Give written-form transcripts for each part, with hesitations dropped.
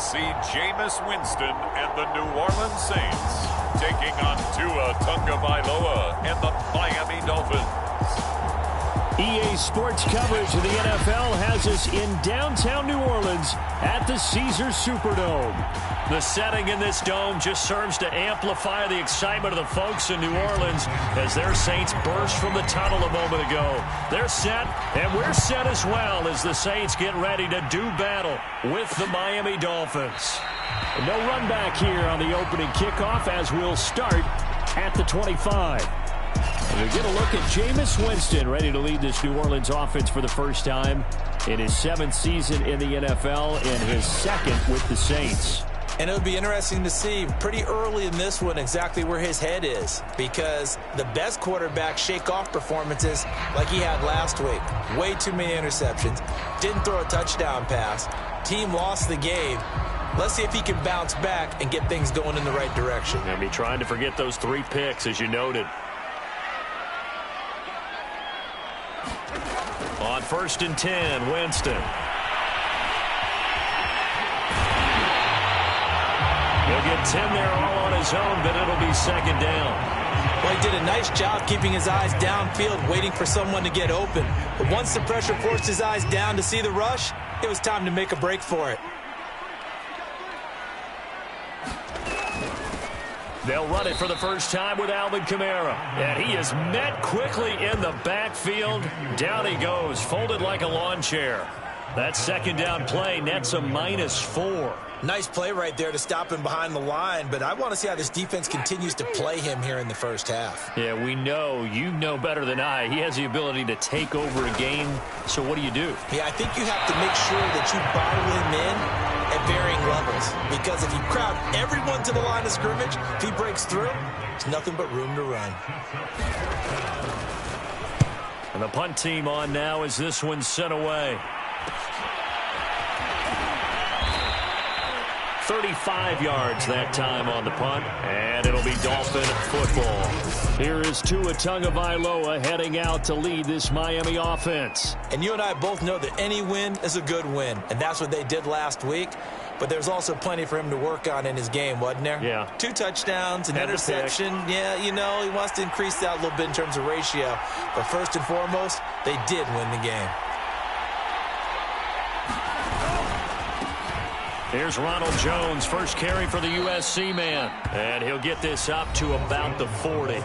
see Jameis Winston and the New Orleans Saints taking on Tua Tagovailoa and the Miami Dolphins. EA Sports coverage of the NFL has us in downtown New Orleans at the Caesars Superdome. The setting in this dome just serves to amplify the excitement of the folks in New Orleans as their Saints burst from the tunnel a moment ago. They're set, and we're set as well as the Saints get ready to do battle with the Miami Dolphins. No run back here on the opening kickoff as we'll start at the 25. We get a look at Jameis Winston ready to lead this New Orleans offense for the first time in his 7th season in the NFL and his 2nd with the Saints. And it would be interesting to see pretty early in this one exactly where his head is, because the best quarterback shake off performances like he had last week. Way too many interceptions. Didn't throw a touchdown pass. Team lost the game. Let's see if he can bounce back and get things going in the right direction. I'll be trying to forget those 3 picks, as you noted. On 1st and 10, Winston. He'll get 10 there all on his own, but it'll be 2nd down. Well, he did a nice job keeping his eyes downfield, waiting for someone to get open. But once the pressure forced his eyes down to see the rush, it was time to make a break for it. They'll run it for the first time with Alvin Kamara. And he is met quickly in the backfield. Down he goes, folded like a lawn chair. That 2nd down play nets a -4. Nice play right there to stop him behind the line, but I want to see how this defense continues to play him here in the first half. Yeah, we know, you know better than I, he has the ability to take over a game. So what do you do? Yeah, I think you have to make sure that you bottle him in at varying levels, because if you crowd everyone to the line of scrimmage, if he breaks through, there's nothing but room to run. And the punt team on now as this one's sent away. 35 yards that time on the punt, and it'll be Dolphin football. Here is Tua Tagovailoa heading out to lead this Miami offense. And you and I both know that any win is a good win, and that's what they did last week. But there's also plenty for him to work on in his game, wasn't there? Yeah. 2 touchdowns, an interception. Yeah, you know, he wants to increase that a little bit in terms of ratio. But first and foremost, they did win the game. Here's Ronald Jones, first carry for the USC man. And he'll get this up to about the 40.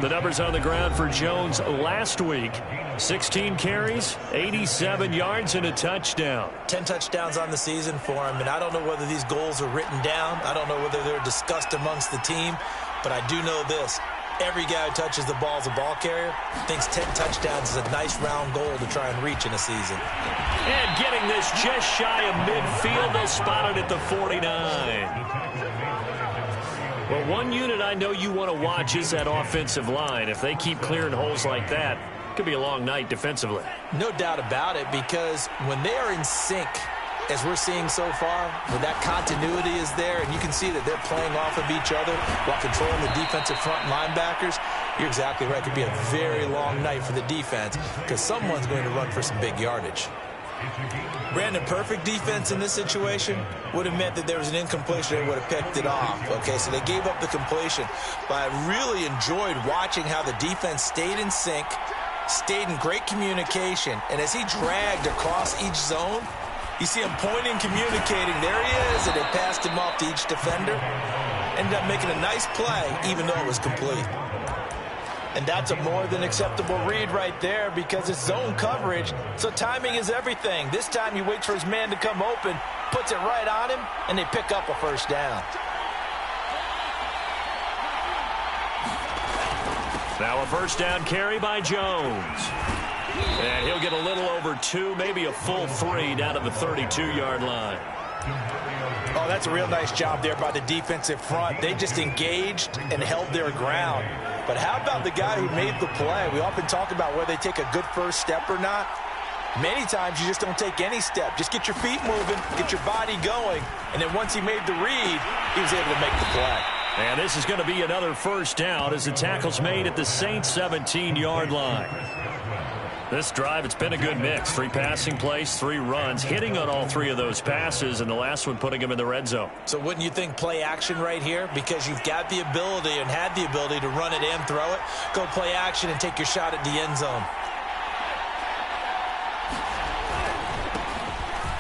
The numbers on the ground for Jones last week. 16 carries, 87 yards, and a touchdown. 10 touchdowns on the season for him, and I don't know whether these goals are written down. I don't know whether they're discussed amongst the team, but I do know this. Every guy who touches the ball as a ball carrier thinks 10 touchdowns is a nice round goal to try and reach in a season. And getting this just shy of midfield, they'll spot it at the 49. Well, one unit I know you want to watch is that offensive line. If they keep clearing holes like that, it could be a long night defensively. No doubt about it, because when they are in sync, as we're seeing so far, when that continuity is there, and you can see that they're playing off of each other while controlling the defensive front linebackers, you're exactly right. It could be a very long night for the defense because someone's going to run for some big yardage. Brandon, perfect defense in this situation would have meant that there was an incompletion and would have picked it off. Okay, so they gave up the completion. But I really enjoyed watching how the defense stayed in sync, stayed in great communication, and as he dragged across each zone, you see him pointing, communicating. There he is, and they passed him off to each defender. Ended up making a nice play, even though it was complete. And that's a more than acceptable read right there because it's zone coverage, so timing is everything. This time he waits for his man to come open, puts it right on him, and they pick up a first down. Now a first down carry by Jones. And he'll get a little over 2, maybe a full 3 down to the 32-yard line. Oh, that's a real nice job there by the defensive front. They just engaged and held their ground. But how about the guy who made the play? We often talk about whether they take a good first step or not. Many times you just don't take any step. Just get your feet moving, get your body going, and then once he made the read, he was able to make the play. And this is going to be another first down as the tackle's made at the Saints' 17-yard line. This drive, it's been a good mix. 3 passing plays, 3 runs, hitting on all 3 of those passes, and the last one putting him in the red zone. So wouldn't you think play action right here? Because you've got the ability and had the ability to run it and throw it. Go play action and take your shot at the end zone.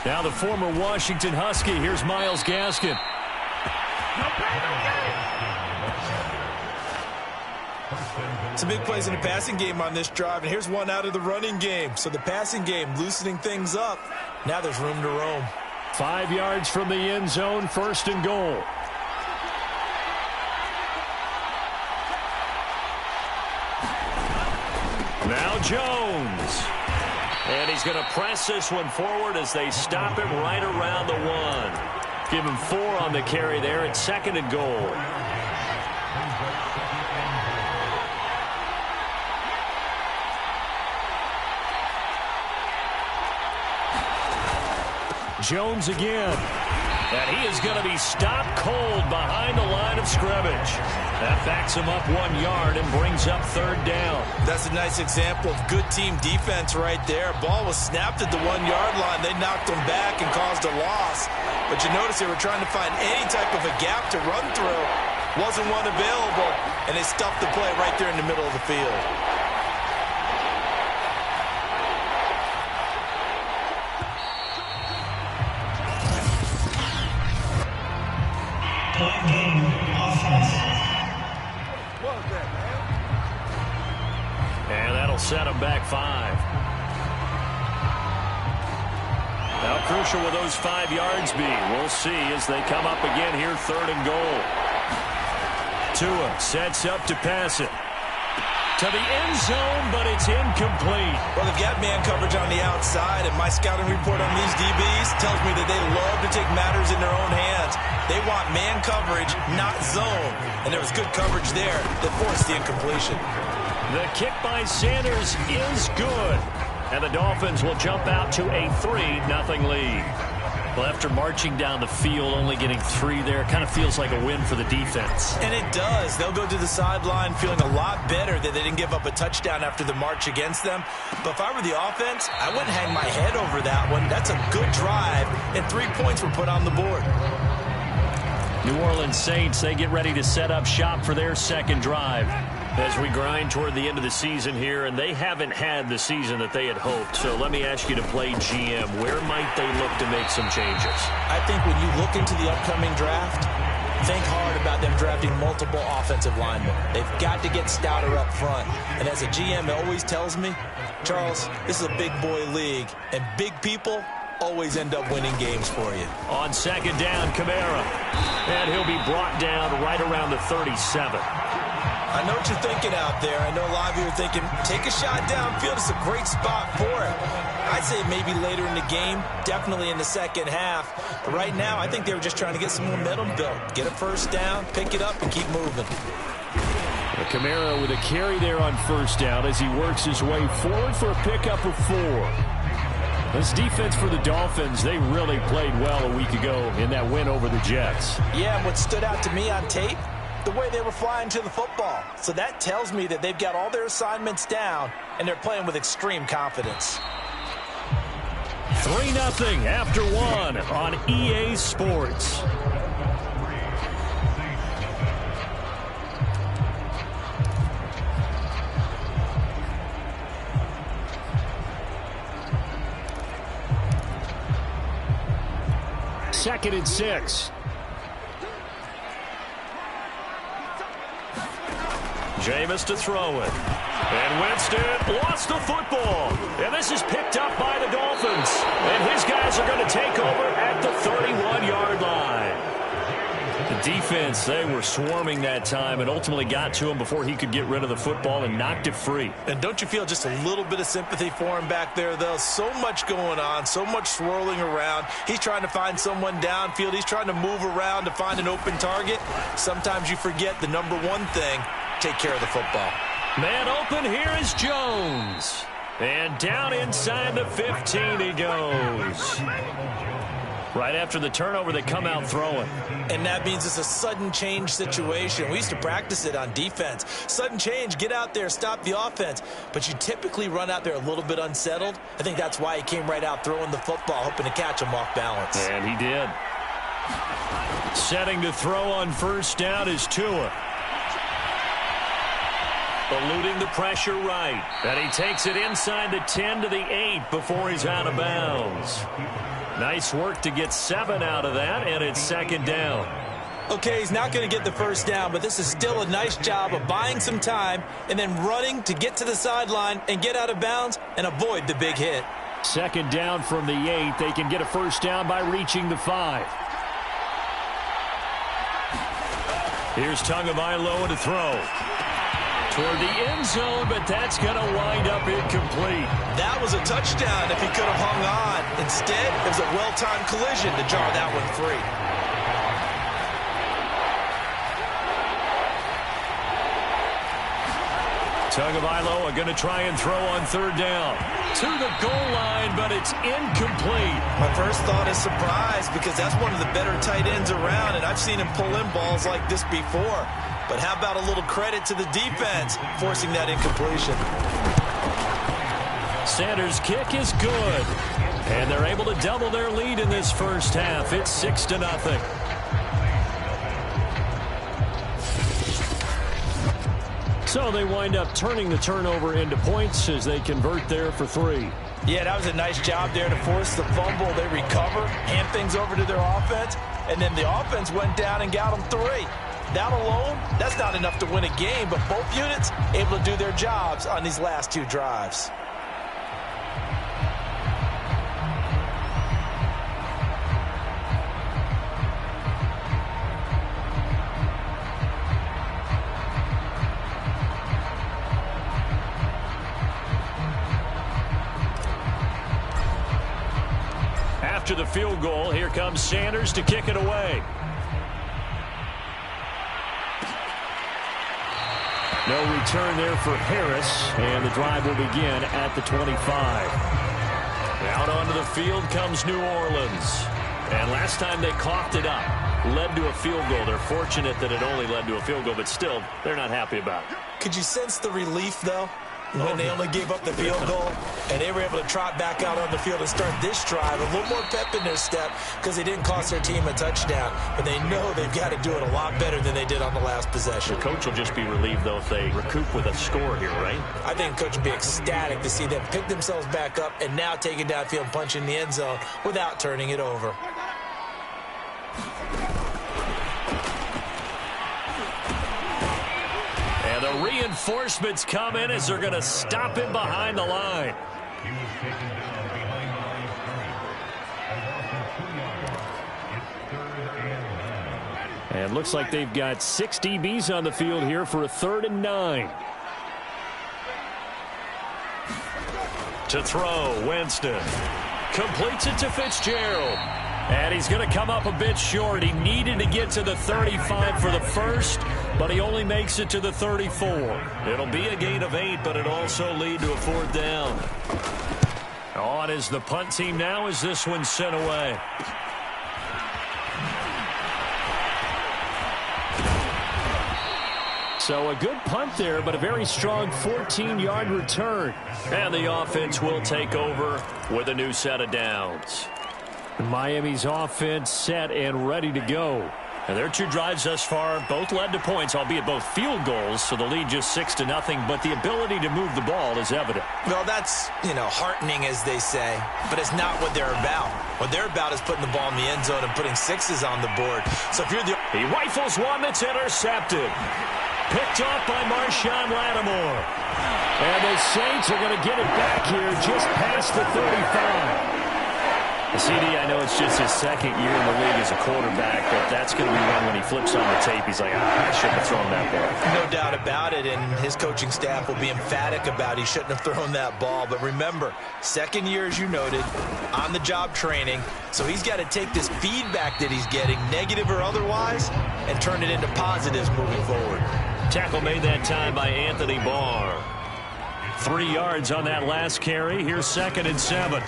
Now the former Washington Husky. Here's Myles Gaskin. Some big plays in the passing game on this drive, and here's one out of the running game. So the passing game loosening things up. Now there's room to roam. 5 yards from the end zone, 1st and goal. Now Jones. And he's going to press this one forward as they stop him right around the 1. Give him 4 on the carry there at 2nd and goal. Jones again. And he is going to be stopped cold behind the line of scrimmage. That backs him up 1 yard and brings up 3rd down. That's a nice example of good team defense right there. Ball was snapped at the 1 yard line. They knocked him back and caused a loss. But you notice they were trying to find any type of a gap to run through. Wasn't one available, and they stuffed the play right there in the middle of the field. And that'll set him back 5. How crucial will those 5 yards be? We'll see as they come up again here, 3rd and goal. Tua sets up to pass it to the end zone, but it's incomplete. Well, they've got man coverage on the outside, and my scouting report on these DBs tells me that they love to take matters in their own hands. They want man coverage, not zone. And there was good coverage there that forced the incompletion. The kick by Sanders is good. And the Dolphins will jump out to a 3-0 lead. Well, after marching down the field, only getting 3 there, kind of feels like a win for the defense. And it does. They'll go to the sideline feeling a lot better that they didn't give up a touchdown after the march against them. But if I were the offense, I wouldn't hang my head over that one. That's a good drive, and 3 points were put on the board. New Orleans Saints, they get ready to set up shop for their 2nd drive as we grind toward the end of the season here, and they haven't had the season that they had hoped. So let me ask you to play GM. Where might they look to make some changes? I think when you look into the upcoming draft, think hard about them drafting multiple offensive linemen. They've got to get stouter up front. And as a GM always tells me, Charles, this is a big boy league, and big people always end up winning games for you. On 2nd down, Kamara. And he'll be brought down right around the 37. I know what you're thinking out there. I know a lot of you are thinking, take a shot downfield. It's a great spot for it. I'd say maybe later in the game, definitely in the 2nd half. But right now, I think they were just trying to get some momentum built. Get a 1st down, pick it up, and keep moving. Kamara with a carry there on 1st down as he works his way forward for a pickup of 4. This defense for the Dolphins, they really played well a week ago in that win over the Jets. Yeah, and what stood out to me on tape, the way they were flying to the football. So that tells me that they've got all their assignments down, and they're playing with extreme confidence. 3-0 after 1 on EA Sports. Second and 6. Jameis to throw it. And Winston lost the football. And this is picked up by the Dolphins. And his guys are going to take over at the 31-yard line. The defense, they were swarming that time and ultimately got to him before he could get rid of the football and knocked it free. And don't you feel just a little bit of sympathy for him back there, though? So much going on, so much swirling around. He's trying to find someone downfield. He's trying to move around to find an open target. Sometimes you forget the number one thing, take care of the football. Man open, here is Jones. And down inside the 15 he goes. Right after the turnover, they come out throwing. And that means it's a sudden change situation. We used to practice it on defense. Sudden change, get out there, stop the offense. But you typically run out there a little bit unsettled. I think that's why he came right out throwing the football, hoping to catch him off balance. And he did. Setting to throw on first down is Tua. Eluding the pressure right. And he takes it inside the 10 to the 8 before he's out of bounds. Nice work to get 7 out of that, and it's second down. Okay, he's not going to get the first down, but this is still a nice job of buying some time and then running to get to the sideline and get out of bounds and avoid the big hit. Second down from the 8. They can get a first down by reaching the 5. Here's Tagovailoa to throw. Toward the end zone, but that's going to wind up incomplete. That was a touchdown if he could have hung on. Instead, it was a well-timed collision to jar that one free. Tagovailoa going to try and throw on third down. To the goal line, but it's incomplete. My first thought is surprise because that's one of the better tight ends around, and I've seen him pull in balls like this before. But how about a little credit to the defense forcing that incompletion? Sanders' kick is good. And they're able to double their lead in this first half. It's 6-0. So they wind up turning the turnover into points as they convert there for 3. Yeah, that was a nice job there to force the fumble. They recover, hand things over to their offense, and then the offense went down and got them 3. That alone, that's not enough to win a game, but both units able to do their jobs on these last 2 drives. After the field goal, here comes Sanders to kick it away. No return there for Harris, and the drive will begin at the 25. Out onto the field comes New Orleans. And last time they coughed it up, led to a field goal. They're fortunate that it only led to a field goal, but still, they're not happy about it. Could you sense the relief, though, when they only gave up the field goal and they were able to trot back out on the field and start this drive? A little more pep in their step because they didn't cost their team a touchdown, but they know they've got to do it a lot better than they did on the last possession. The coach will just be relieved, though, if they recoup with a score here, right? I think the coach will be ecstatic to see them pick themselves back up and now take it downfield and punch in the end zone without turning it over. And the reinforcements come in as they're going to stop him behind the line. And looks like they've got 6 DBs on the field here for a 3rd and 9. To throw, Winston. Completes it to Fitzgerald. And he's going to come up a bit short. He needed to get to the 35 for the first, but he only makes it to the 34. It'll be a gain of 8, but it'll also lead to a 4th down. On is the punt team now as this one's sent away. So a good punt there, but a very strong 14-yard return. And the offense will take over with a new set of downs. Miami's offense set and ready to go. And their 2 drives thus far both led to points, albeit both field goals, so the lead just 6-0, but the ability to move the ball is evident. Well, that's, heartening, as they say, but it's not what they're about. What they're about is putting the ball in the end zone and putting 6s on the board. So if you're the... He rifles one that's intercepted. Picked off by Marshawn Lattimore. And the Saints are going to get it back here just past the 35. CD, I know it's just his 2nd year in the league as a quarterback, but that's going to be one when he flips on the tape. He's like, I shouldn't have thrown that ball. No doubt about it, and his coaching staff will be emphatic about he shouldn't have thrown that ball. But remember, 2nd year, as you noted, on-the-job training, so he's got to take this feedback that he's getting, negative or otherwise, and turn it into positives moving forward. Tackle made that time by Anthony Barr. 3 yards on that last carry. Here's 2nd and 7.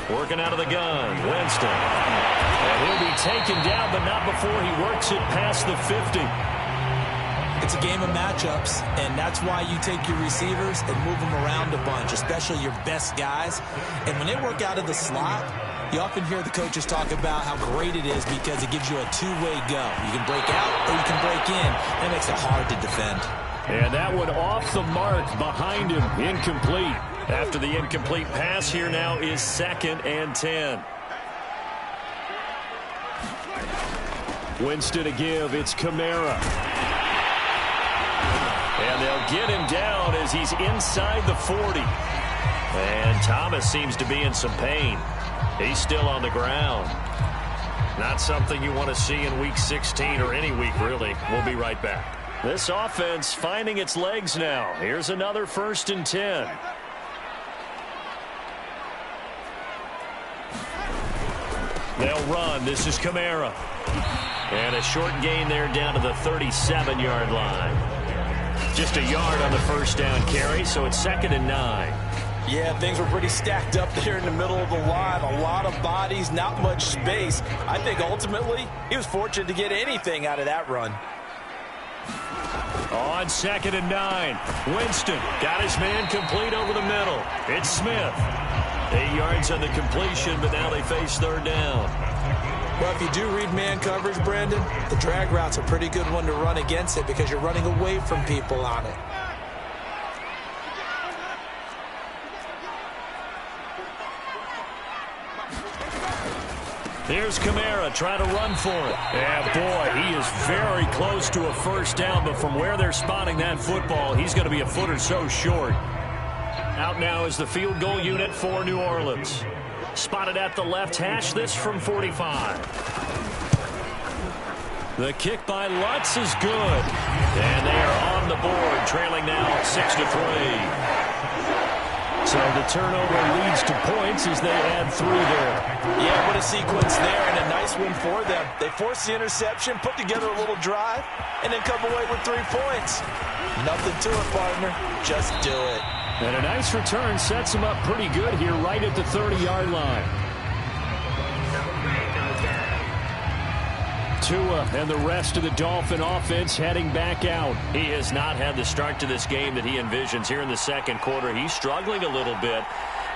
Working out of the gun, Winston. And he'll be taken down, but not before he works it past the 50. It's a game of matchups, and that's why you take your receivers and move them around a bunch, especially your best guys. And when they work out of the slot, you often hear the coaches talk about how great it is because it gives you a two-way go. You can break out or you can break in. That makes it hard to defend. And that one off the mark behind him, incomplete. After the incomplete pass, here now is 2nd and 10. Winston to give, it's Kamara. And they'll get him down as he's inside the 40. And Thomas seems to be in some pain. He's still on the ground. Not something you want to see in Week 16 or any week, really. We'll be right back. This offense finding its legs now. Here's another 1st and 10. They'll run. This is Kamara. And a short gain there down to the 37-yard line. Just a yard on the first down carry, so it's 2nd and 9. Yeah, things were pretty stacked up there in the middle of the line. A lot of bodies, not much space. I think ultimately he was fortunate to get anything out of that run. On 2nd and 9, Winston got his man complete over the middle. It's Smith. 8 yards on the completion, but now they face 3rd down. Well, if you do read man coverage, Brandon, the drag route's a pretty good one to run against it because you're running away from people on it. Here's Kamara trying to run for it. And, boy, he is very close to a first down, but from where they're spotting that football, he's going to be a foot or so short. Out now is the field goal unit for New Orleans. Spotted at the left hash, this from 45. The kick by Lutz is good. And they are on the board, trailing now 6-3. So the turnover leads to points as they add 3 there. Yeah, what a sequence there, and a nice one for them. They force the interception, put together a little drive, and then come away with 3 points. Nothing to it, partner. Just do it. And a nice return sets him up pretty good here right at the 30-yard line. Tua and the rest of the Dolphin offense heading back out. He has not had the start to this game that he envisions here in the second quarter. He's struggling a little bit.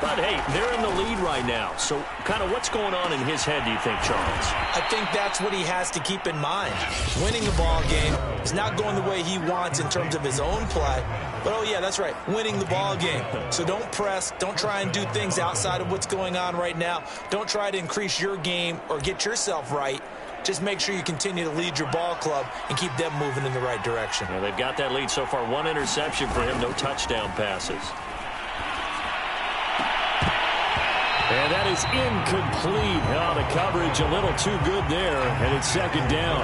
But, hey, they're in the lead right now. So, kind of what's going on in his head, do you think, Charles? I think that's what he has to keep in mind. Winning the ball game is not going the way he wants in terms of his own play. But, oh, yeah, that's right, winning the ball game. So don't press. Don't try and do things outside of what's going on right now. Don't try to increase your game or get yourself right. Just make sure you continue to lead your ball club and keep them moving in the right direction. Well, they've got that lead so far. 1 interception for him, no touchdown passes. And that is incomplete. Oh, the coverage a little too good there, and it's 2nd down.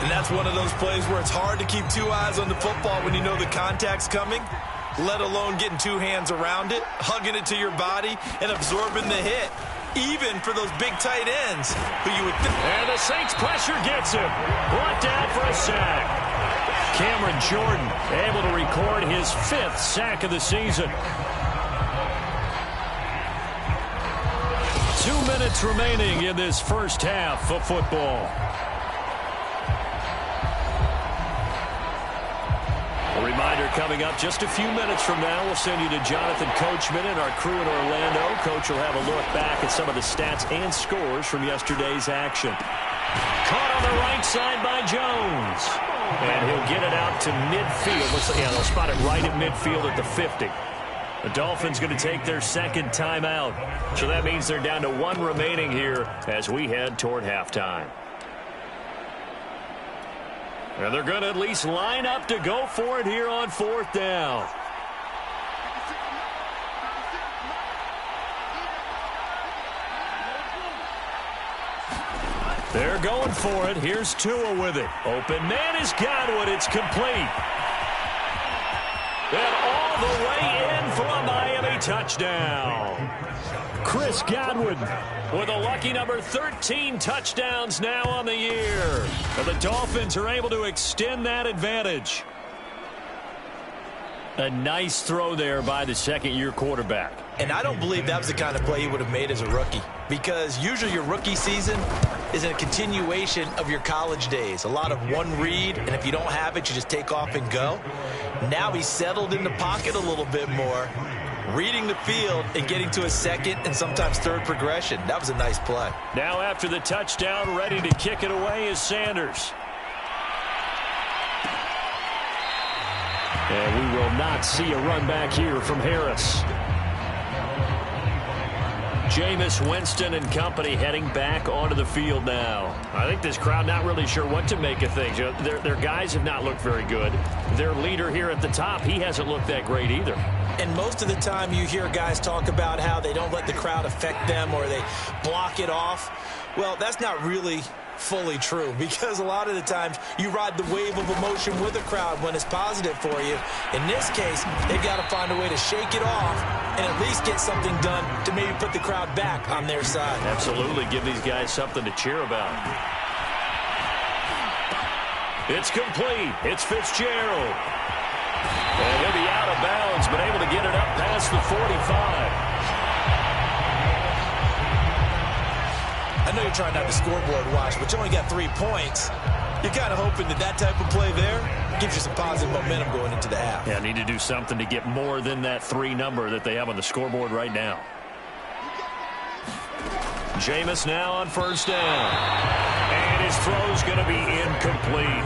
And that's one of those plays where it's hard to keep 2 eyes on the football when you know the contact's coming, let alone getting 2 hands around it, hugging it to your body, and absorbing the hit. Even for those big tight ends who you would think. And the Saints pressure gets him. Brought down for a sack. Cameron Jordan able to record his 5th sack of the season. 2 minutes remaining in this first half of football. A reminder coming up just a few minutes from now. We'll send you to Jonathan Coachman and our crew in Orlando. Coach will have a look back at some of the stats and scores from yesterday's action. Caught on the right side by Jones. And he'll get it out to midfield. Yeah, they'll spot it right at midfield at the 50. The Dolphins going to take their 2nd timeout. So that means they're down to 1 remaining here as we head toward halftime. And they're going to at least line up to go for it here on 4th down. They're going for it. Here's Tua with it. Open man is Godwin. It's complete. And all the way in for a Miami touchdown. Chris Godwin with a lucky number 13 touchdowns now on the year. And the Dolphins are able to extend that advantage. A nice throw there by the second-year quarterback. And I don't believe that was the kind of play he would have made as a rookie, because usually your rookie season is a continuation of your college days. A lot of one read, and if you don't have it, you just take off and go. Now he's settled in the pocket a little bit more, reading the field and getting to a second and sometimes third progression. That was a nice play. Now after the touchdown, ready to kick it away is Sanders. And we will not see a run back here from Harris. Jameis Winston and company heading back onto the field now. I think this crowd not really sure what to make of things. Their guys have not looked very good. Their leader here at the top, he hasn't looked that great either. And most of the time you hear guys talk about how they don't let the crowd affect them or they block it off. Well, that's not really fully true, because a lot of the times you ride the wave of emotion with a crowd when it's positive for you. In this case, they've got to find a way to shake it off and at least get something done to maybe put the crowd back on their side. Absolutely, give these guys something to cheer about. It's complete. It's Fitzgerald. And he'll be out of bounds, but able to get it up past the 45. I know you're trying not to scoreboard watch, but you only got 3 points. You're kind of hoping that type of play there gives you some positive momentum going into the half. Yeah, need to do something to get more than that 3 number that they have on the scoreboard right now. Jameis now on first down. And his throw's going to be incomplete.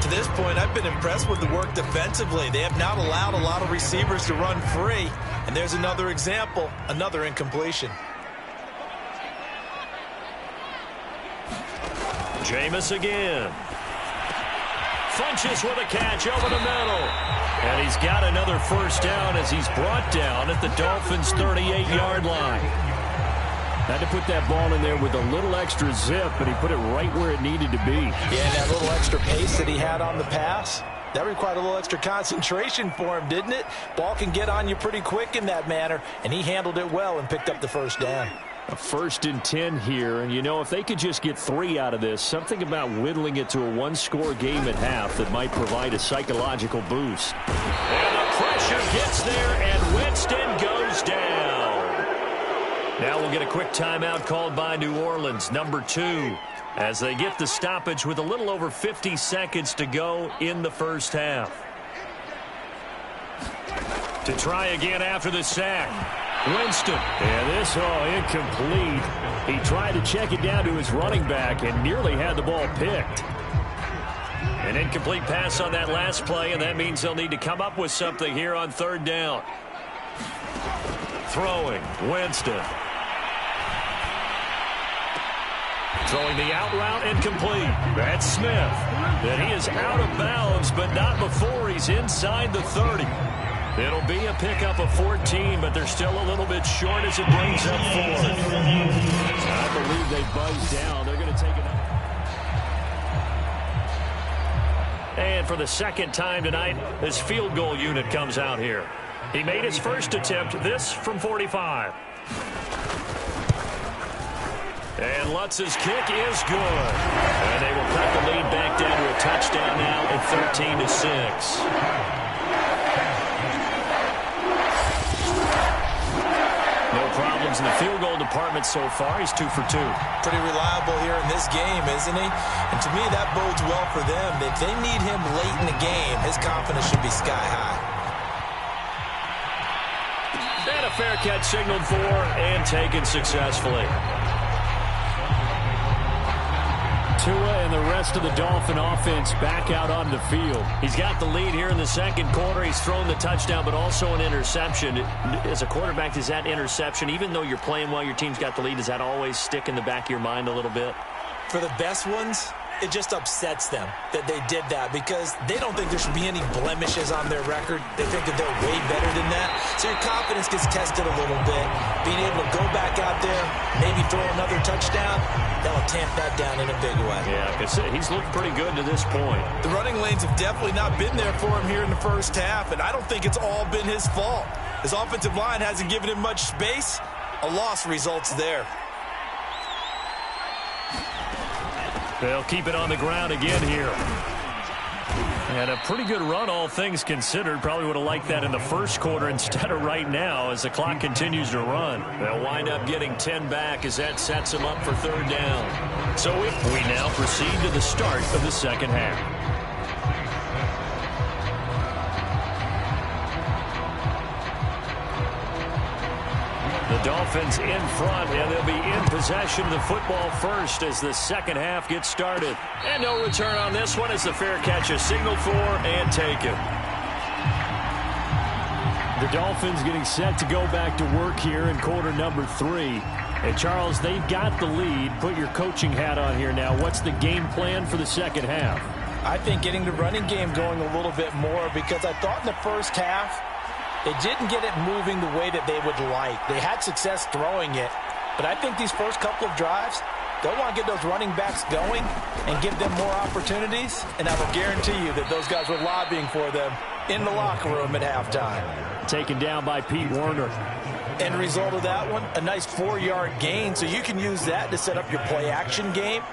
To this point, I've been impressed with the work defensively. They have not allowed a lot of receivers to run free. And there's another example, another incompletion. Jameis again. Funches with a catch over the middle. And he's got another first down as he's brought down at the Dolphins' 38-yard line. Had to put that ball in there with a little extra zip, but he put it right where it needed to be. Yeah, that little extra pace that he had on the pass, that required a little extra concentration for him, didn't it? Ball can get on you pretty quick in that manner, and he handled it well and picked up the first down. A 1st and 10 here, and you know, if they could just get 3 out of this, something about whittling it to a one-score game at half that might provide a psychological boost. And the pressure gets there, and Winston goes down. Now we'll get a quick timeout called by New Orleans, number 2, as they get the stoppage with a little over 50 seconds to go in the first half. To try again after the sack. Winston. And this, incomplete. He tried to check it down to his running back and nearly had the ball picked. An incomplete pass on that last play, and that means they'll need to come up with something here on 3rd down. Throwing, Winston. Throwing the out route, incomplete. That's Smith. And he is out of bounds, but not before he's inside the 30. It'll be a pickup of 14, but they're still a little bit short as it brings up 4th. I believe they buzzed down. They're going to take it up. And for the second time tonight, this field goal unit comes out here. He made his first attempt, this from 45. And Lutz's kick is good. And they will cut the lead back down to a touchdown now at 13-6. No problems in the field goal department so far. He's 2 for 2. Pretty reliable here in this game, isn't he? And to me, that bodes well for them. If they need him late in the game, his confidence should be sky high. And a fair catch signaled for and taken successfully. Tua and the rest of the Dolphin offense back out on the field. He's got the lead here in the second quarter. He's thrown the touchdown, but also an interception. As a quarterback, does that interception, even though you're playing well, your team's got the lead, does that always stick in the back of your mind a little bit? For the best ones, it just upsets them that they did that because they don't think there should be any blemishes on their record. They think that they're way better than that. So your confidence gets tested a little bit. Being able to go back out there, maybe throw another touchdown, that'll tamp that down in a big way. Yeah, because he's looked pretty good to this point. The running lanes have definitely not been there for him here in the first half, and I don't think it's all been his fault. His offensive line hasn't given him much space. A loss results there. They'll keep it on the ground again here. And a pretty good run, all things considered. Probably would have liked that in the first quarter instead of right now as the clock continues to run. They'll wind up getting 10 back as that sets them up for third down. So we now proceed to the start of the second half. The Dolphins in front, and they'll be in possession of the football first as the second half gets started. And no return on this one as the fair catch is signaled for and taken. The Dolphins getting set to go back to work here in quarter number 3. And Charles, they've got the lead. Put your coaching hat on here now. What's the game plan for the second half? I think getting the running game going a little bit more, because I thought in the first half they didn't get it moving the way that they would like. They had success throwing it, but I think these first couple of drives, they'll want to get those running backs going and give them more opportunities, and I will guarantee you that those guys were lobbying for them in the locker room at halftime. Taken down by Pete Werner. End result of that one, a nice 4-yard gain, so you can use that to set up your play-action game,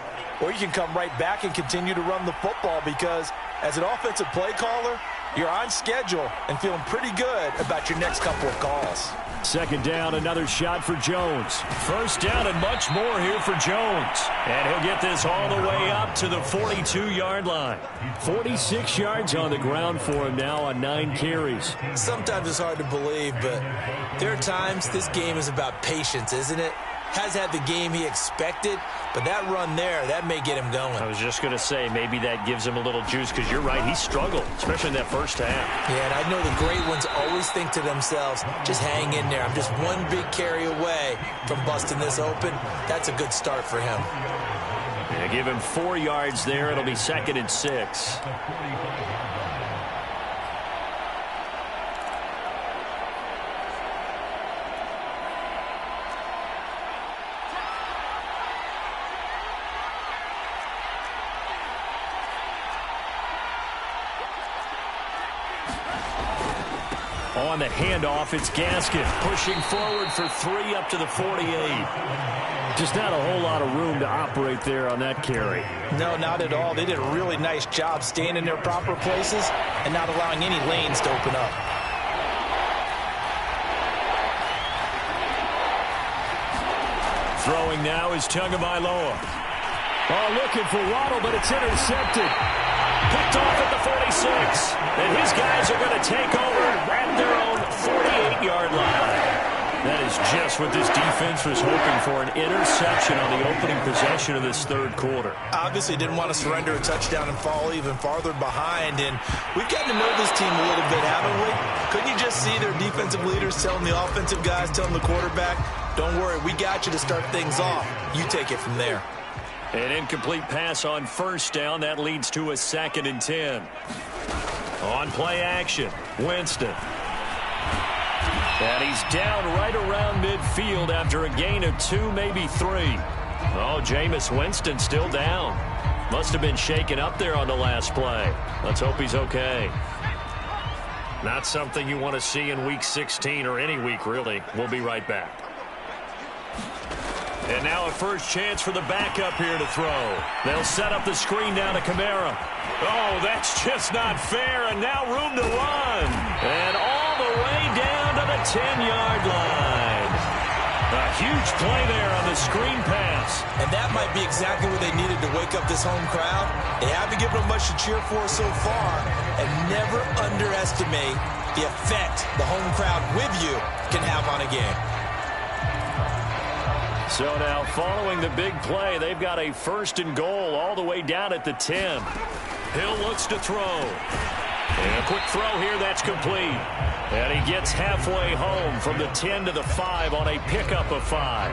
or you can come right back and continue to run the football, because as an offensive play caller, you're on schedule and feeling pretty good about your next couple of calls. Second down, another shot for Jones. First down and much more here for Jones. And he'll get this all the way up to the 42-yard line. 46 yards on the ground for him now on 9 carries. Sometimes it's hard to believe, but there are times this game is about patience, isn't it? Has had the game he expected, but that run there, that may get him going. I was just going to say, maybe that gives him a little juice, because you're right, he struggled, especially in that first half. Yeah, and I know the great ones always think to themselves, just hang in there. I'm just one big carry away from busting this open. That's a good start for him. Yeah, give him 4 yards there. It'll be 2nd and 6. On the handoff, it's Gaskin pushing forward for 3 up to the 48. Just not a whole lot of room to operate there on that carry. No, not at all. They did a really nice job staying in their proper places and not allowing any lanes to open up. Throwing now is Tagovailoa. Oh, looking for Waddle, but it's intercepted. Picked off at the 46. And his guys are going to take over at their own 48-yard line. That is just what this defense was hoping for, an interception on the opening possession of this third quarter. Obviously didn't want to surrender a touchdown and fall even farther behind. And we've gotten to know this team a little bit, haven't we? Couldn't you just see their defensive leaders telling the offensive guys, telling the quarterback, don't worry, we got you to start things off. You take it from there. An incomplete pass on first down. That leads to a 2nd and 10. On play action, Winston. And he's down right around midfield after a gain of 2, maybe 3. Oh, Jameis Winston still down. Must have been shaken up there on the last play. Let's hope he's okay. Not something you want to see in Week 16 or any week, really. We'll be right back. And now a first chance for the backup here to throw. They'll set up the screen down to Kamara. Oh, that's just not fair, and now room to run. And all the way down to the 10-yard line. A huge play there on the screen pass. And that might be exactly what they needed to wake up this home crowd. They haven't given them much to cheer for so far, and never underestimate the effect the home crowd with you can have on a game. So now, following the big play, they've got a 1st and goal all the way down at the 10. Hill looks to throw. And a quick throw here, that's complete. And he gets halfway home from the 10 to the 5 on a pickup of 5.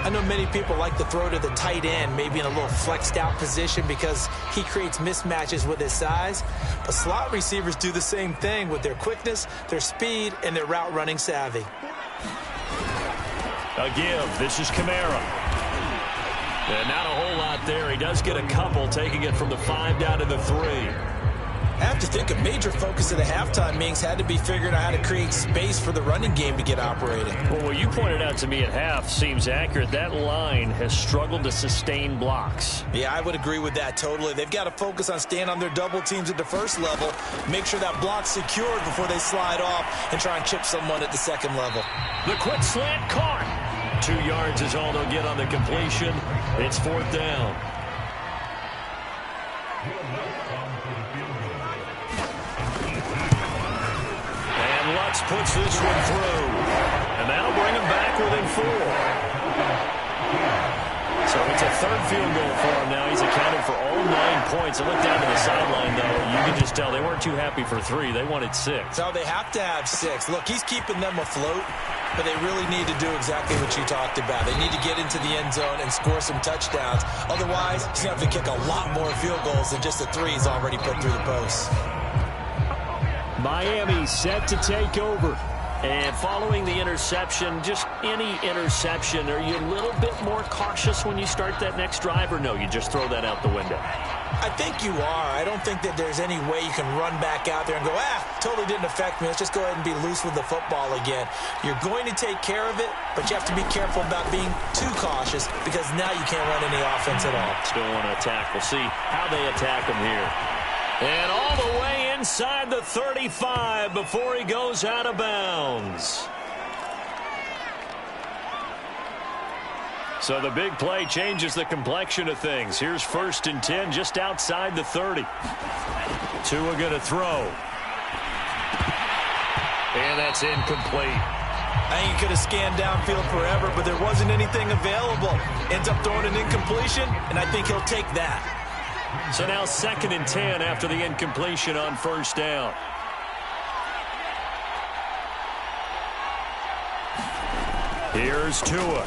I know many people like to throw to the tight end, maybe in a little flexed out position because he creates mismatches with his size. But slot receivers do the same thing with their quickness, their speed, and their route running savvy. A give. This is Kamara. And not a whole lot there. He does get a couple, taking it from the 5 down to the 3. I have to think a major focus of the halftime meetings had to be figuring out how to create space for the running game to get operating. Well, what you pointed out to me at half seems accurate. That line has struggled to sustain blocks. Yeah, I would agree with that totally. They've got to focus on staying on their double teams at the first level, make sure that block's secured before they slide off and try and chip someone at the second level. The quick slant caught. 2 yards is all they'll get on the completion. It's 4th down. Lutz puts this one through, and that'll bring him back within 4. So it's a 3rd field goal for him now. He's accounted for all 9 points. I looked down to the sideline, though. You can just tell they weren't too happy for 3. They wanted 6. So they have to have 6. Look, he's keeping them afloat, but they really need to do exactly what you talked about. They need to get into the end zone and score some touchdowns. Otherwise, he's going to have to kick a lot more field goals than just the 3 he's already put through the posts. Miami set to take over. And following the interception, just any interception, are you a little bit more cautious when you start that next drive, or no, you just throw that out the window? I think you are. I don't think that there's any way you can run back out there and go, totally didn't affect me. Let's just go ahead and be loose with the football again. You're going to take care of it, but you have to be careful about being too cautious because now you can't run any offense at all. Still want to attack. We'll see how they attack him here. And all the way inside the 35 before he goes out of bounds. So the big play changes the complexion of things. Here's 1st and 10 just outside the 30. Tua going to throw. And that's incomplete. I think he could have scanned downfield forever, but there wasn't anything available. Ends up throwing an incompletion, and I think he'll take that. So now 2nd and 10 after the incompletion on 1st down. Here's Tua.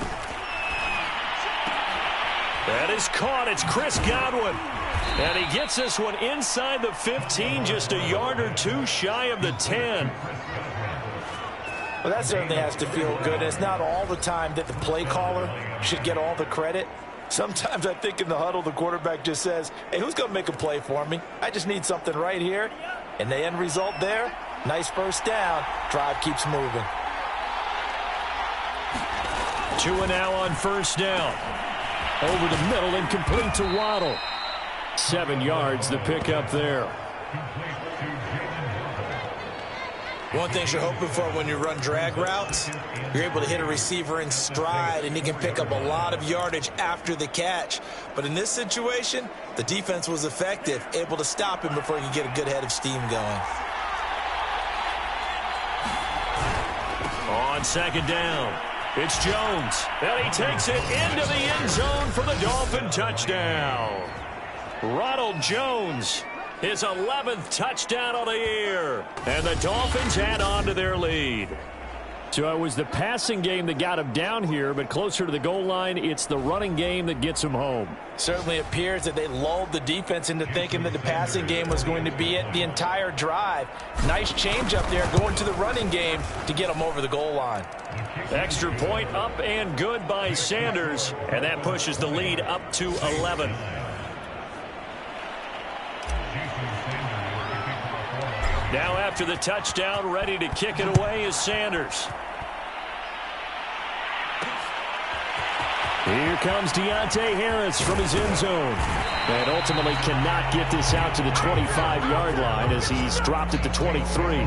That is caught. It's Chris Godwin. And he gets this one inside the 15, just a yard or 2 shy of the 10. Well, that certainly has to feel good. It's not all the time that the play caller should get all the credit. Sometimes I think in the huddle, the quarterback just says, hey, who's going to make a play for me? I just need something right here. And the end result there, nice 1st down. Drive keeps moving. Tua now on 1st down. Over the middle and complete to Waddle. 7 yards the pickup there. One thing you're hoping for when you run drag routes, you're able to hit a receiver in stride, and he can pick up a lot of yardage after the catch. But in this situation, the defense was effective, able to stop him before he could get a good head of steam going. On 2nd down, it's Jones. And he takes it into the end zone for the Dolphin touchdown. Ronald Jones, his 11th touchdown of the year. And the Dolphins add on to their lead. So it was the passing game that got him down here, but closer to the goal line, it's the running game that gets him home. Certainly appears that they lulled the defense into thinking that the passing game was going to be it the entire drive. Nice change up there going to the running game to get them over the goal line. Extra point up and good by Sanders, and that pushes the lead up to 11. Now after the touchdown, ready to kick it away is Sanders. Here comes Deontay Harris from his end zone. And ultimately cannot get this out to the 25-yard line as he's dropped it to 23.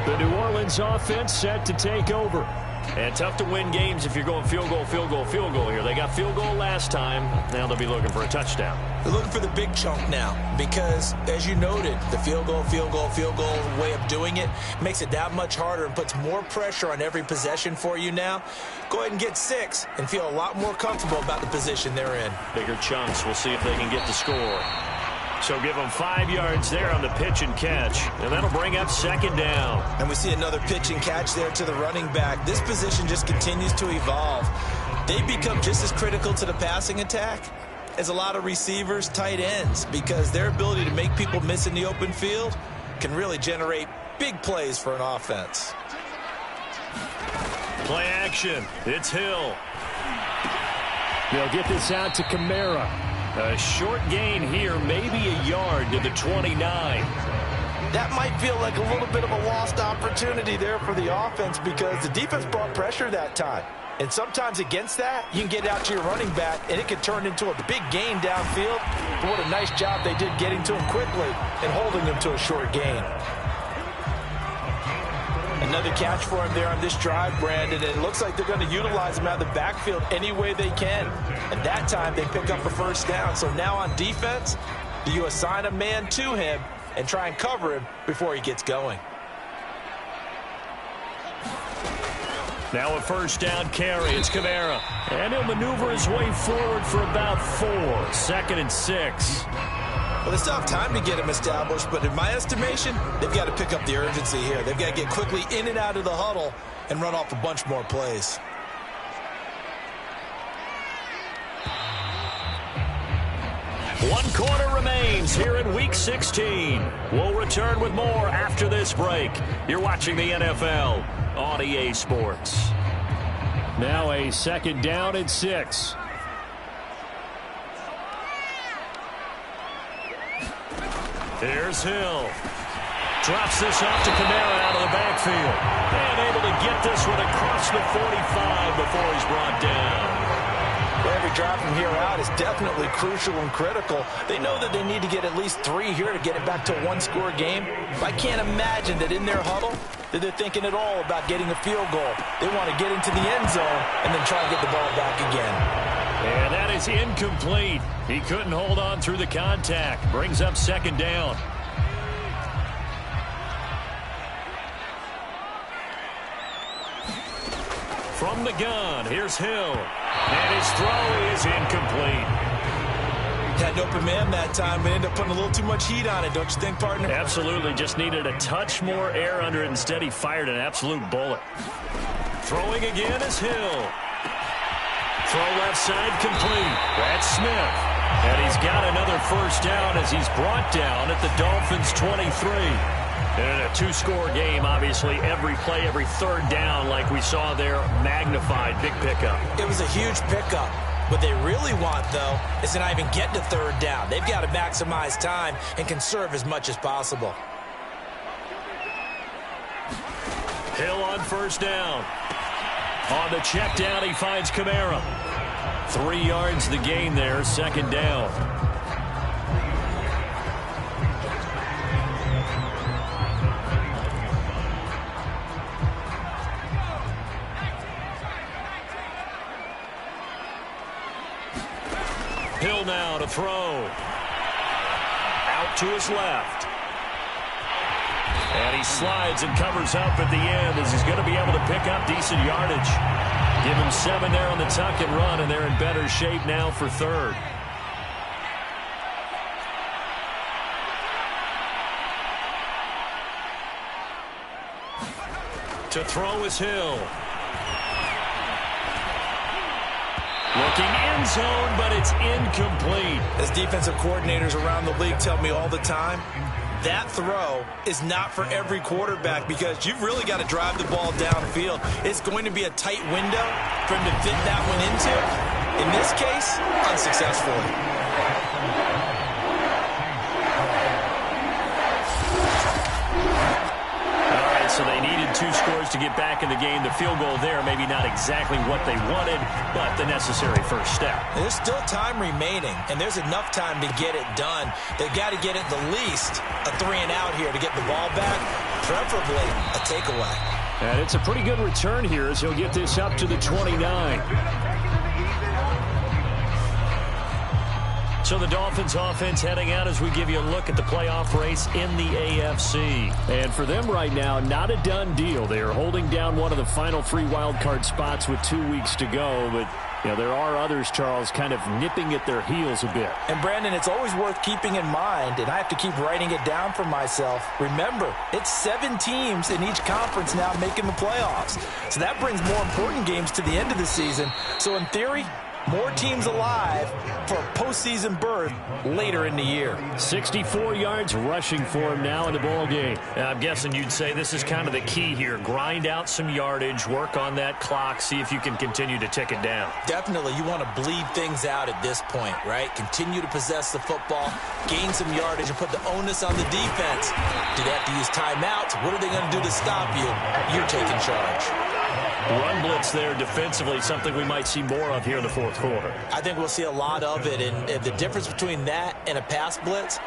The New Orleans offense set to take over. And tough to win games if you're going field goal, field goal, field goal here. They got field goal last time. Now they'll be looking for a touchdown. They're looking for the big chunk now because, as you noted, the field goal way of doing it makes it that much harder and puts more pressure on every possession for you now. Go ahead and get 6 and feel a lot more comfortable about the position they're in. Bigger chunks. We'll see if they can get the score. So give them 5 yards there on the pitch and catch, and that'll bring up 2nd down. And we see another pitch and catch there to the running back. This position just continues to evolve. They become just as critical to the passing attack as a lot of receivers, tight ends, because their ability to make people miss in the open field can really generate big plays for an offense. Play action. It's Hill. They'll get this out to Kamara. A short gain here, maybe a yard to the 29. That might feel like a little bit of a lost opportunity there for the offense because the defense brought pressure that time. And sometimes against that, you can get out to your running back, and it can turn into a big gain downfield. But what a nice job they did getting to him quickly and holding him to a short gain. Another catch for him there on this drive, Brandon, and it looks like they're going to utilize him out of the backfield any way they can. And that time, they pick up a first down. So now on defense, you assign a man to him and try and cover him before he gets going. Now a first down carry. It's Kamara. And he'll maneuver his way forward for about 4. 2nd and 6. Well, they still have time to get him established, but in my estimation, they've got to pick up the urgency here. They've got to get quickly in and out of the huddle and run off a bunch more plays. One quarter remains here in Week 16. We'll return with more after this break. You're watching the NFL on EA Sports. Now a 2nd down and 6. Here's Hill. Drops this off to Kamara out of the backfield. And able to get this one across the 45 before he's brought down. Every drive from here out is definitely crucial and critical. They know that they need to get at least 3 here to get it back to a one-score game. But I can't imagine that in their huddle that they're thinking at all about getting a field goal. They want to get into the end zone and then try and get the ball back again. And that is incomplete. He couldn't hold on through the contact. Brings up 2nd down. From the gun, here's Hill. And his throw is incomplete. Had an open man that time, but ended up putting a little too much heat on it, don't you think, partner? Absolutely. Just needed a touch more air under it. Instead, he fired an absolute bullet. Throwing again is Hill. Throw left side complete. That's Smith. And he's got another first down as he's brought down at the Dolphins' 23. And a 2-score game, obviously, every play, every 3rd down, like we saw there, magnified, big pickup. It was a huge pickup. What they really want, though, is to not even get to 3rd down. They've got to maximize time and conserve as much as possible. Hill on first down. On the check down, he finds Kamara. 3 yards the gain there, 2nd down. Hill now to throw. Out to his left. And he slides and covers up at the end as he's going to be able to pick up decent yardage. Give him 7 there on the tuck and run, and they're in better shape now for 3rd. To throw is Hill. Looking end zone, but it's incomplete. As defensive coordinators around the league tell me all the time, that throw is not for every quarterback because you've really got to drive the ball downfield. It's going to be a tight window for him to fit that one into. In this case, unsuccessfully. So they needed 2 scores to get back in the game. The field goal there, maybe not exactly what they wanted, but the necessary first step. There's still time remaining, and there's enough time to get it done. They've got to get at the least a 3-and-out here to get the ball back, preferably a takeaway. And it's a pretty good return here as he'll get this up to the 29. So the Dolphins offense heading out as we give you a look at the playoff race in the AFC. And for them right now, not a done deal. They are holding down one of the final 3 wildcard spots with 2 weeks to go. But, you know, there are others, Charles, kind of nipping at their heels a bit. And, Brandon, it's always worth keeping in mind, and I have to keep writing it down for myself. Remember, it's 7 teams in each conference now making the playoffs. So that brings more important games to the end of the season. So, in theory, more teams alive for a postseason berth later in the year. 64 yards rushing for him now in the ball game. I'm guessing you'd say this is kind of the key here. Grind out some yardage, work on that clock, see if you can continue to tick it down. Definitely, you want to bleed things out at this point, right? Continue to possess the football, gain some yardage, and put the onus on the defense. Do they have to use timeouts? What are they going to do to stop you? You're taking charge. Run blitz there defensively, something we might see more of here in the fourth quarter. I think we'll see a lot of it, and the difference between that and a pass blitz,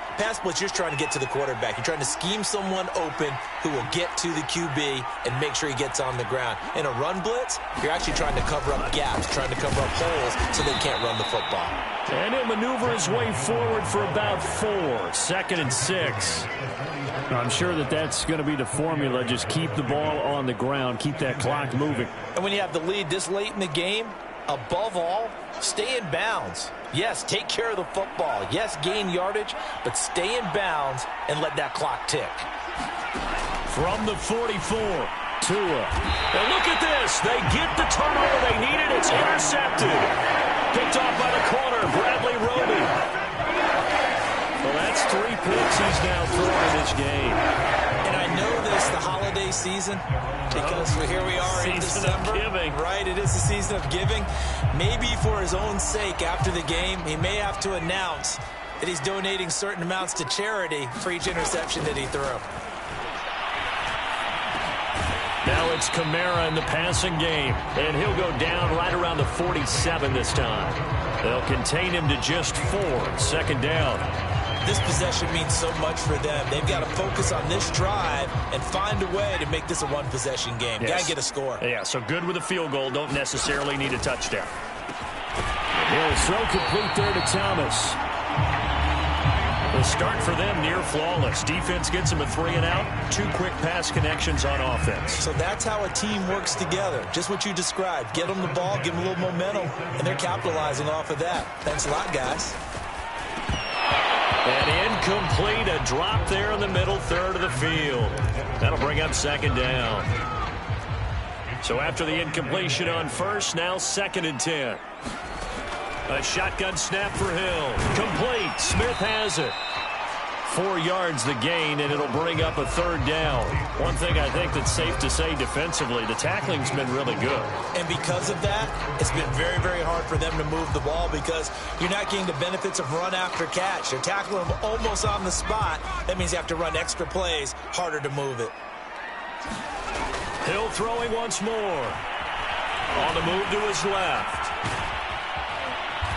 you're just trying to get to the quarterback. You're trying to scheme someone open who will get to the QB and make sure he gets on the ground. In a run blitz, you're actually trying to cover up gaps, trying to cover up holes so they can't run the football. And he'll maneuver his way forward for about 4. 2nd and 6. I'm sure that's going to be the formula. Just keep the ball on the ground. Keep that clock moving. And when you have the lead this late in the game, above all, stay in bounds. Yes, take care of the football. Yes, gain yardage, but stay in bounds and let that clock tick. From the 44, Tua. And look at this. They get the turnover they needed. It's intercepted. Picked off by the corner, Bradley Roby. Well, that's 3 picks he's now throwing this game. And I know this, the holiday season, because here we are in December. Giving. Right, it is the season of giving. Maybe for his own sake after the game, he may have to announce that he's donating certain amounts to charity for each interception that he threw. Now it's Kamara in the passing game, and he'll go down right around the 47 this time. They'll contain him to just 4. 2nd down. This possession means so much for them. They've got to focus on this drive and find a way to make this a one-possession game. Yes. Got to get a score. Yeah, so good with a field goal. Don't necessarily need a touchdown. He'll throw complete there to Thomas. The start for them near flawless. Defense gets him a 3 and out. 2 quick pass connections on offense. So that's how a team works together. Just what you described. Get them the ball, give them a little momentum, and they're capitalizing off of that. Thanks a lot, guys. And incomplete, a drop there in the middle third of the field. That'll bring up 2nd down. So after the incompletion on first, now 2nd and 10. A shotgun snap for Hill. Complete. Smith has it. 4 yards the gain, and it'll bring up a 3rd down. One thing I think that's safe to say defensively, the tackling's been really good. And because of that, it's been very, very hard for them to move the ball because you're not getting the benefits of run after catch. They're tackling them almost on the spot. That means you have to run extra plays, harder to move it. Hill throwing once more. On the move to his left.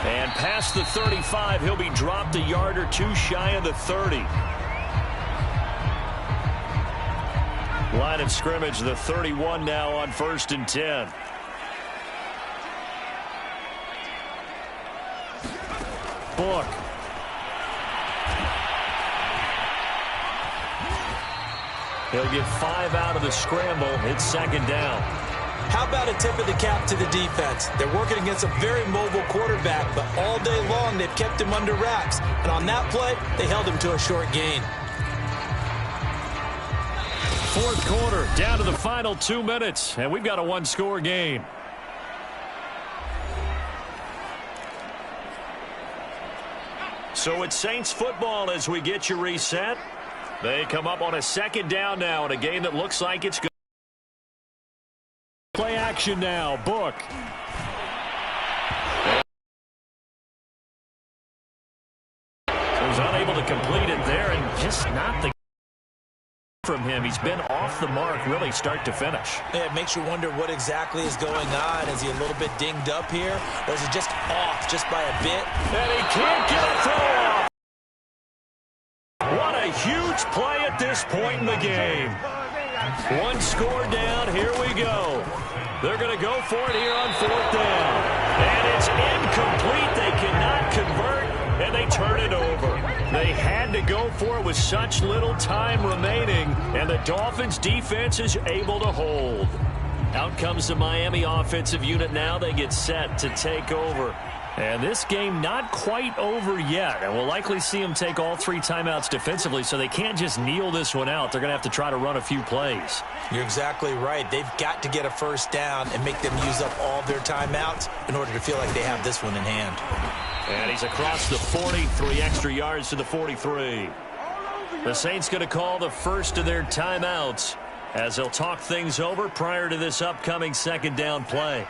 And past the 35, he'll be dropped a yard or 2 shy of the 30. Line of scrimmage, the 31 now on 1st and 10. Book. He'll get 5 out of the scramble. It's 2nd down. How about a tip of the cap to the defense? They're working against a very mobile quarterback, but all day long they've kept him under wraps. And on that play, they held him to a short gain. 4th quarter, down to the final 2 minutes, and we've got a 1-score game. So it's Saints football as we get you reset. They come up on a 2nd down now in a game that looks like it's good. Play action now. Book. Was unable to complete it there, and just not the from him. He's been off the mark really start to finish. Yeah, it makes you wonder what exactly is going on. Is he a little bit dinged up here, or is he just off just by a bit? And he can't get a throw off. What a huge play at this point in the game. 1 score down. Here we go. They're going to go for it here on 4th down. And it's incomplete. They cannot convert, and they turn it over. They had to go for it with such little time remaining, and the Dolphins defense is able to hold. Out comes the Miami offensive unit now. They get set to take over. And this game not quite over yet. And we'll likely see them take all 3 timeouts defensively, so they can't just kneel this one out. They're going to have to try to run a few plays. You're exactly right. They've got to get a first down and make them use up all their timeouts in order to feel like they have this one in hand. And he's across the 40, 3 extra yards to the 43. The Saints going to call the first of their timeouts as they'll talk things over prior to this upcoming second down play.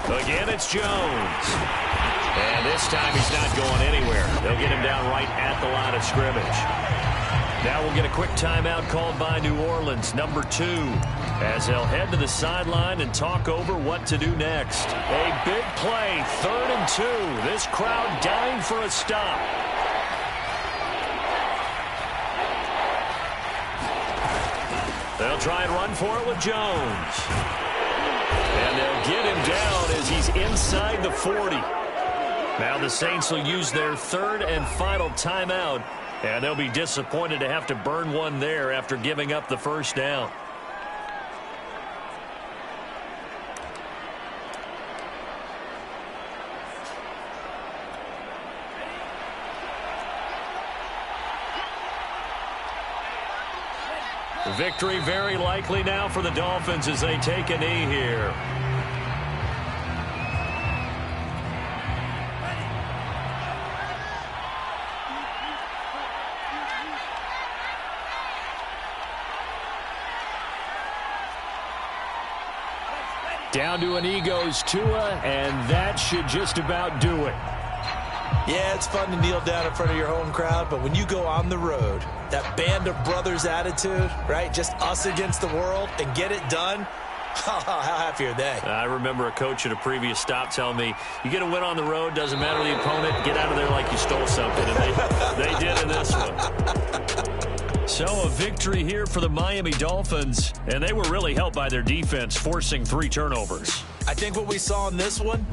Again, it's Jones. And this time he's not going anywhere. They'll get him down right at the line of scrimmage. Now we'll get a quick timeout called by New Orleans, number 2, as they'll head to the sideline and talk over what to do next. A big play, 3rd and 2. This crowd dying for a stop. They'll try and run for it with Jones. And they'll get him down as he's inside the 40. Now the Saints will use their 3rd and final timeout, and they'll be disappointed to have to burn one there after giving up the first down. Victory very likely now for the Dolphins as they take a knee here. Down to a knee goes Tua, and that should just about do it. Yeah, it's fun to kneel down in front of your home crowd, but when you go on the road, that band of brothers attitude, right, just us against the world, and get it done, how happy are they? I remember a coach at a previous stop telling me, you get a win on the road, doesn't matter the opponent, get out of there like you stole something, and they did in this one. So a victory here for the Miami Dolphins, and they were really helped by their defense, forcing 3 turnovers. I think what we saw in this one,